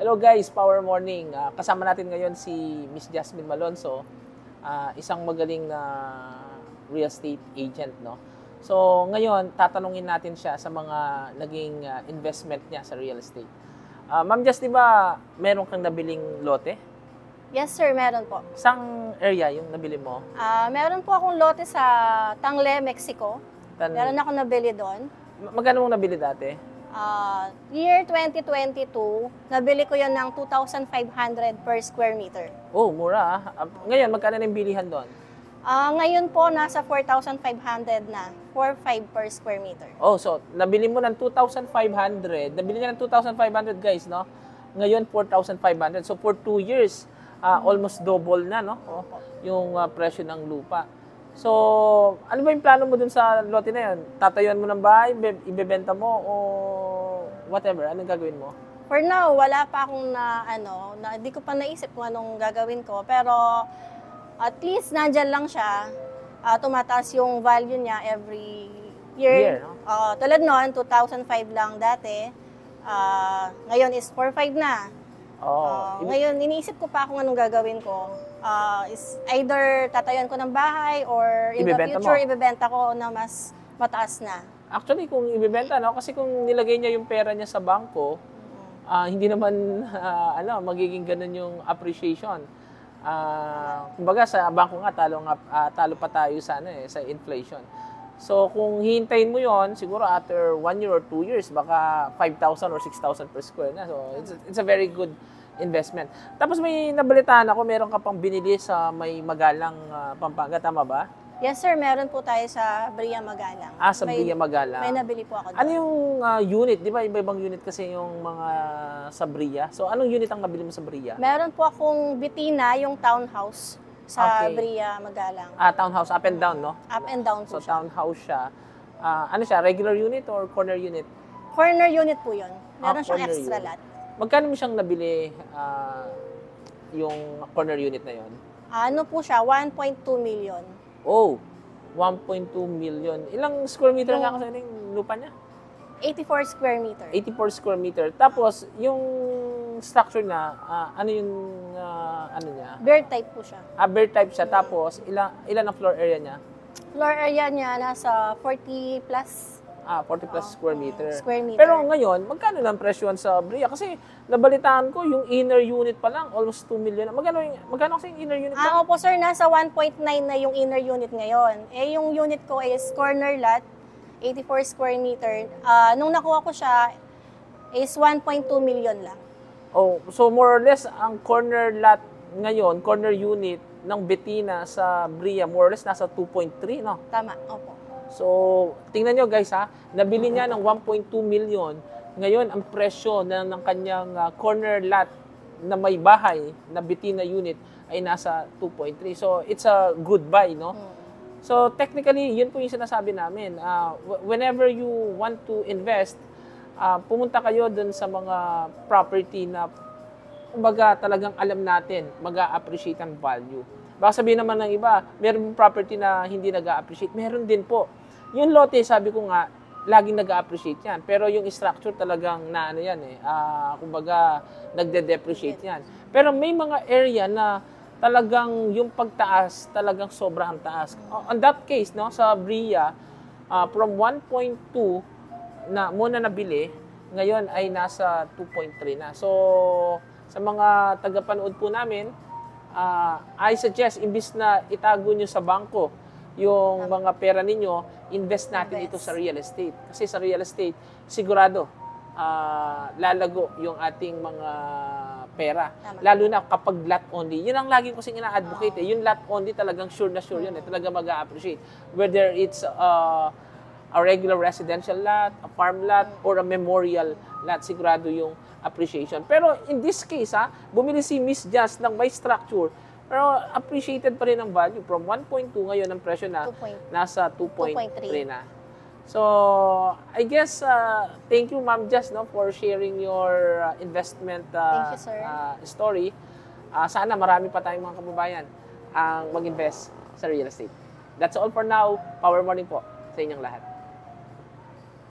Hello guys, Power Morning. Kasama natin ngayon si Miss Jasmine Malonzo, isang magaling na real estate agent, no? So, ngayon tatanungin natin siya sa mga naging investment niya sa real estate. Ma'am Jas, di ba meron kang nabiling lote? Yes sir, meron po. Saan area yung nabili mo? Meron po akong lote sa Tangle, Mexico. Meron ako nabili doon. Magkano mong nabili dati? Year 2022, nabili ko yan ng 2,500 per square meter. Oh, mura. Ngayon, magkano na yung bilihan doon? Ngayon po, nasa 4,500 na. 4,500 per square meter. Oh, so, nabili mo ng 2,500. Nabili niya ng 2,500 guys, no? Ngayon, 4,500. So, for 2 years, almost double na, no? Oh, yung presyo ng lupa. So, ano ba yung plano mo dun sa lote na yun? Tatayuan mo ng bahay, ibebenta mo, o whatever? Anong gagawin mo? For now, wala pa akong hindi ko pa naisip kung anong gagawin ko. Pero, at least, nandyan lang siya. Tumataas yung value niya every year. No? Tulad noon, 2005 lang dati. Ngayon is 4,500 na. Ngayon, iniisip ko pa kung anong gagawin ko. Is either tatayuan ko ng bahay or in the future, ibebenta ko na mas mataas na. Actually, kung ibebenta, no? Kasi kung nilagay niya yung pera niya sa bangko, hindi naman magiging ganun yung appreciation. Kumbaga sa bangko nga, talo pa tayo sa inflation. So, kung hihintayin mo yon, siguro after 1 year or 2 years, baka 5,000 or 6,000 per square na. So, it's a very good investment. Tapos may nabalitaan ako, meron ka pang binili sa may Magalang, Pampanga, tama ba? Yes sir, meron po tayo sa Bria Magalang. Sa Bria Magalang. May nabili po ako doon. Ano yung unit? Di ba iba-ibang unit kasi yung mga sa Bria? So, anong unit ang nabili mo sa Bria? Meron po akong Bitina, yung townhouse sa Bria Magalang. Townhouse, up and down, no? Up and down po siya. So, townhouse siya. Ano siya, regular unit or corner unit? Corner unit po yun. Meron siyang extra lot. Magkano mo siyang nabili yung corner unit na yon? Ano po siya, 1.2 million. Oh, 1.2 million. Ilang square meter nga kasi yung lupa niya? 84 square meter. 84 square meter. Tapos, yung structure na, ano yung, ano niya? Bear type po siya. Bear type siya. Tapos, ilan ang floor area niya? Floor area niya nasa 40 plus. 40 plus square meter. Square meter. Pero ngayon, magkano lang presyohan sa Bria? Kasi nabalitaan ko, yung inner unit pa lang, almost 2 million. Magkano kasi yung inner unit? Opo sir, nasa 1.9 na yung inner unit ngayon. Yung unit ko is corner lot, 84 square meter. Nung nakuha ko siya, is 1.2 million lang. Oh, so more or less, ang corner lot ngayon, corner unit ng Betina sa Bria, more or less, nasa 2.3, no? Tama, opo. So, tingnan nyo guys nabili niya ng 1.2 million. Ngayon, ang presyo ng kanyang corner lot na may bahay na Betina unit ay nasa 2.3. So, it's a good buy, no? So, technically, yun po yung sinasabi namin. Whenever you want to invest, pumunta kayo dun sa mga property na kumbaga talagang alam natin, mag-a-appreciate ang value. Baka sabihin naman ng iba, meron property na hindi nag-a-appreciate. Meron din po. Yung lote, sabi ko nga, laging nag-a-appreciate yan. Pero yung structure talagang kumbaga, nagde-depreciate yan. Pero may mga area na talagang yung pagtaas, talagang sobrang taas. On that case, no, sa Bria, from 1.2 na muna nabili, ngayon ay nasa 2.3 na. So, sa mga tagapanood po namin, I suggest, imbis na itago nyo sa bangko yung mga pera ninyo, invest natin ito sa real estate. Kasi sa real estate, sigurado, lalago yung ating mga pera. Lalo na kapag lot only. Yun ang lagi ko kasing ina-advocate. Yung lot only talagang sure na sure yun. Talaga mag-a-appreciate. Whether it's a regular residential lot, a farm lot, or a memorial lot, sigurado yung appreciation. Pero in this case, bumili si Miss Jas ng may structure, pero appreciated pa rin ang value. From 1.2 ngayon ang presyo na nasa 2.3 na. So, I guess, thank you Ma'am Jas, no, for sharing your investment story. Sana marami pa tayong mga kababayan ang mag-invest sa real estate. That's all for now. Power Morning po sa inyong lahat.